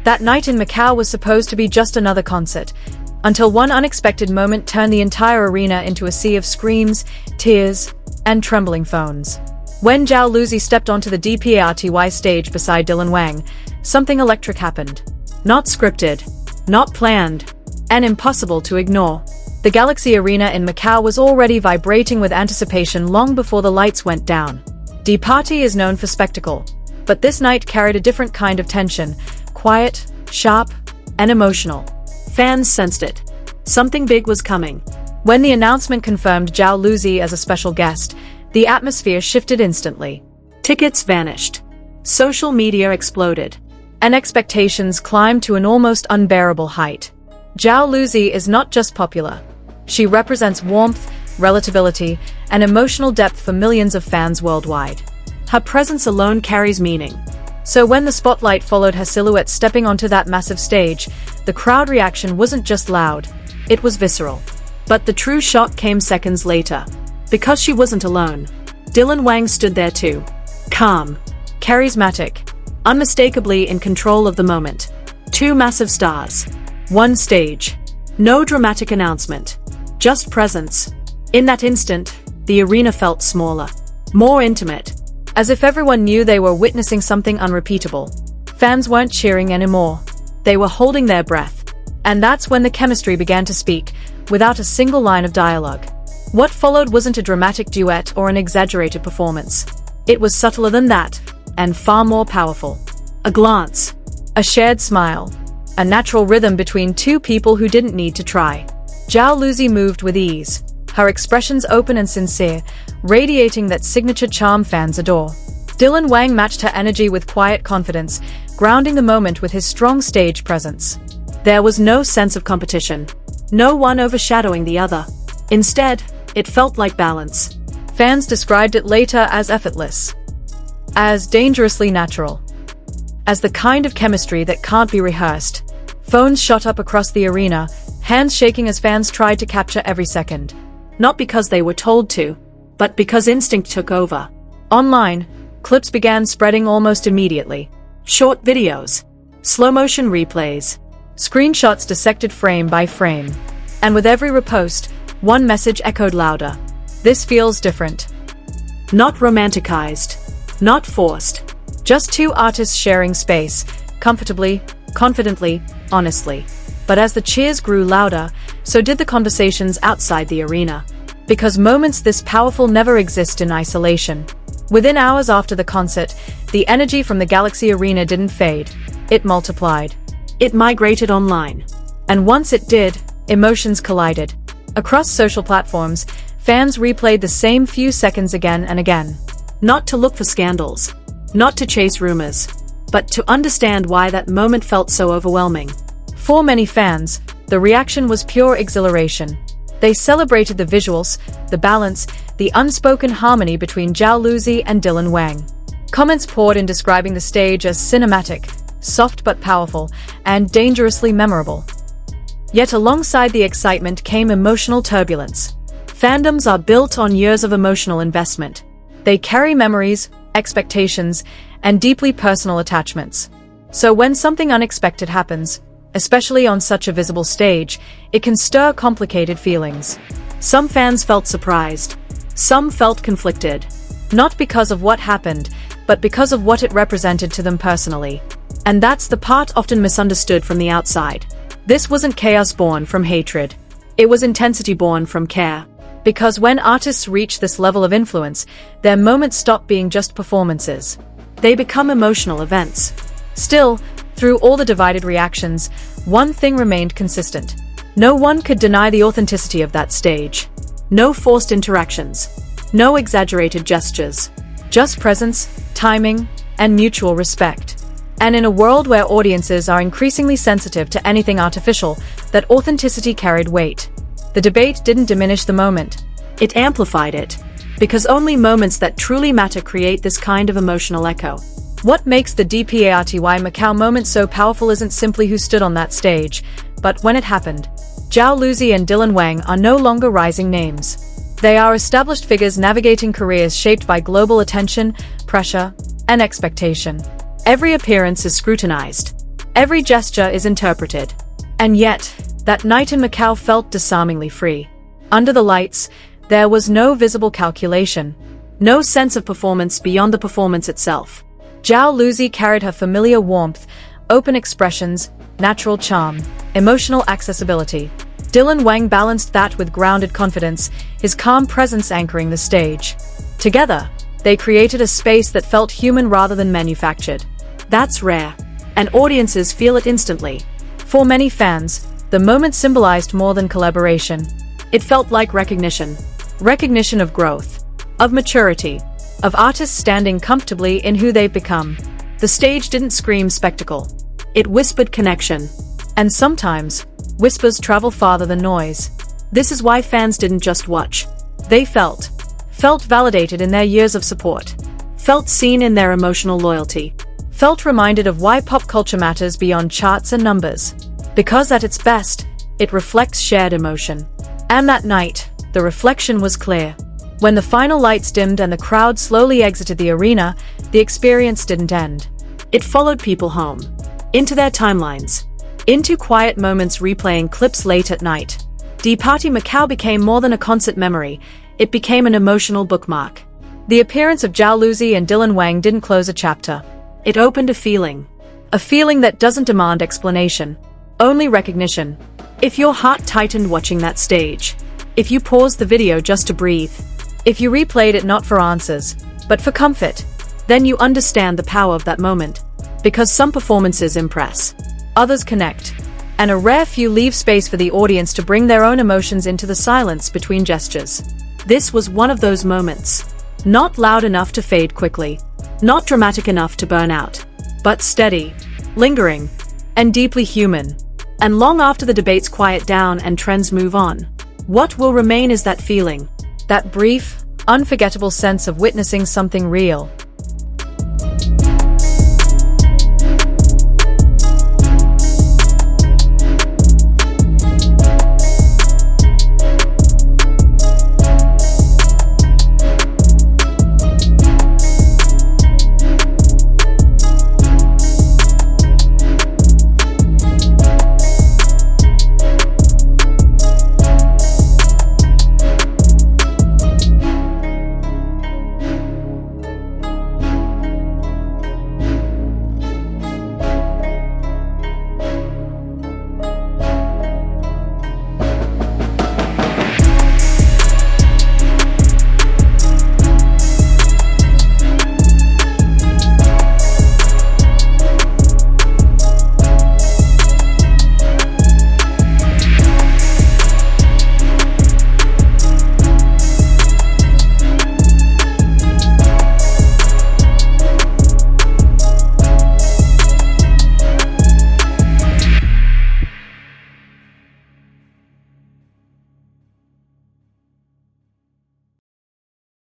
That night in Macau was supposed to be just another concert, until one unexpected moment turned the entire arena into a sea of screams, tears, and trembling phones. When Zhao Lusi stepped onto the DPARTY stage beside Dylan Wang, something electric happened. Not scripted, not planned, and impossible to ignore. The Galaxy Arena in Macau was already vibrating with anticipation long before the lights went down. DPARTY is known for spectacle, but this night carried a different kind of tension, quiet, sharp, and emotional. Fans sensed it. Something big was coming. When the announcement confirmed Zhao Lusi as a special guest, the atmosphere shifted instantly. Tickets vanished. Social media exploded. And expectations climbed to an almost unbearable height. Zhao Lusi is not just popular. She represents warmth, relatability, and emotional depth for millions of fans worldwide. Her presence alone carries meaning. So when the spotlight followed her silhouette stepping onto that massive stage, the crowd reaction wasn't just loud, it was visceral. But the true shock came seconds later. Because she wasn't alone. Dylan Wang stood there too. Calm, charismatic, unmistakably in control of the moment. Two massive stars. One stage. No dramatic announcement. Just presence. In that instant, the arena felt smaller. More intimate. As if everyone knew they were witnessing something unrepeatable. Fans weren't cheering anymore. They were holding their breath. And that's when the chemistry began to speak, without a single line of dialogue. What followed wasn't a dramatic duet or an exaggerated performance. It was subtler than that, and far more powerful. A glance. A shared smile. A natural rhythm between two people who didn't need to try. Zhao Lusi moved with ease, her expressions open and sincere, radiating that signature charm fans adore. Dylan Wang matched her energy with quiet confidence, grounding the moment with his strong stage presence. There was no sense of competition, no one overshadowing the other. Instead, it felt like balance. Fans described it later as effortless, as dangerously natural, as the kind of chemistry that can't be rehearsed. Phones shot up across the arena, hands shaking as fans tried to capture every second. Not because they were told to, but because instinct took over. Online, clips began spreading almost immediately. Short videos, slow-motion replays, screenshots dissected frame by frame. And with every repost, one message echoed louder. This feels different. Not romanticized, not forced. Just two artists sharing space, comfortably, confidently, honestly. But as the cheers grew louder, so did the conversations outside the arena. Because moments this powerful never exist in isolation. Within hours after the concert, the energy from the Galaxy Arena didn't fade. It multiplied. It migrated online. And once it did, emotions collided. Across social platforms, fans replayed the same few seconds again and again. Not to look for scandals. Not to chase rumors. But to understand why that moment felt so overwhelming. For many fans, the reaction was pure exhilaration. They celebrated the visuals, the balance, the unspoken harmony between Zhao Lusi and Dylan Wang. Comments poured in describing the stage as cinematic, soft but powerful, and dangerously memorable. Yet alongside the excitement came emotional turbulence. Fandoms are built on years of emotional investment. They carry memories, expectations, and deeply personal attachments. So when something unexpected happens, especially on such a visible stage, it can stir complicated feelings. Some fans felt surprised. Some felt conflicted. Not because of what happened, but because of what it represented to them personally. And that's the part often misunderstood from the outside. This wasn't chaos born from hatred. It was intensity born from care. Because when artists reach this level of influence, their moments stop being just performances. They become emotional events. Still, through all the divided reactions, one thing remained consistent. No one could deny the authenticity of that stage. No forced interactions. No exaggerated gestures. Just presence, timing, and mutual respect. And in a world where audiences are increasingly sensitive to anything artificial, that authenticity carried weight. The debate didn't diminish the moment. It amplified it. Because only moments that truly matter create this kind of emotional echo. What makes the DPARTY Macau moment so powerful isn't simply who stood on that stage, but when it happened. Zhao Lusi and Dylan Wang are no longer rising names. They are established figures navigating careers shaped by global attention, pressure, and expectation. Every appearance is scrutinized. Every gesture is interpreted. And yet, that night in Macau felt disarmingly free. Under the lights, there was no visible calculation. No sense of performance beyond the performance itself. Zhao Lusi carried her familiar warmth, open expressions, natural charm, emotional accessibility. Dylan Wang balanced that with grounded confidence, his calm presence anchoring the stage. Together, they created a space that felt human rather than manufactured. That's rare, and audiences feel it instantly. For many fans, the moment symbolized more than collaboration. It felt like recognition. Recognition of growth, of maturity, of artists standing comfortably in who they've become. The stage didn't scream spectacle. It whispered connection. And sometimes, whispers travel farther than noise. This is why fans didn't just watch. They felt validated in their years of support. Felt seen in their emotional loyalty. Felt reminded of why pop culture matters beyond charts and numbers. Because at its best, it reflects shared emotion. And that night, the reflection was clear. When the final lights dimmed and the crowd slowly exited the arena, the experience didn't end. It followed people home. Into their timelines. Into quiet moments replaying clips late at night. DPARTY Macau became more than a concert memory. It became an emotional bookmark. The appearance of Zhao Lusi and Dylan Wang didn't close a chapter. It opened a feeling. A feeling that doesn't demand explanation. Only recognition. If your heart tightened watching that stage. If you paused the video just to breathe. If you replayed it not for answers, but for comfort, then you understand the power of that moment. Because some performances impress. Others connect. And a rare few leave space for the audience to bring their own emotions into the silence between gestures. This was one of those moments. Not loud enough to fade quickly. Not dramatic enough to burn out. But steady, lingering, and deeply human. And long after the debates quiet down and trends move on, what will remain is that feeling. That brief, unforgettable sense of witnessing something real.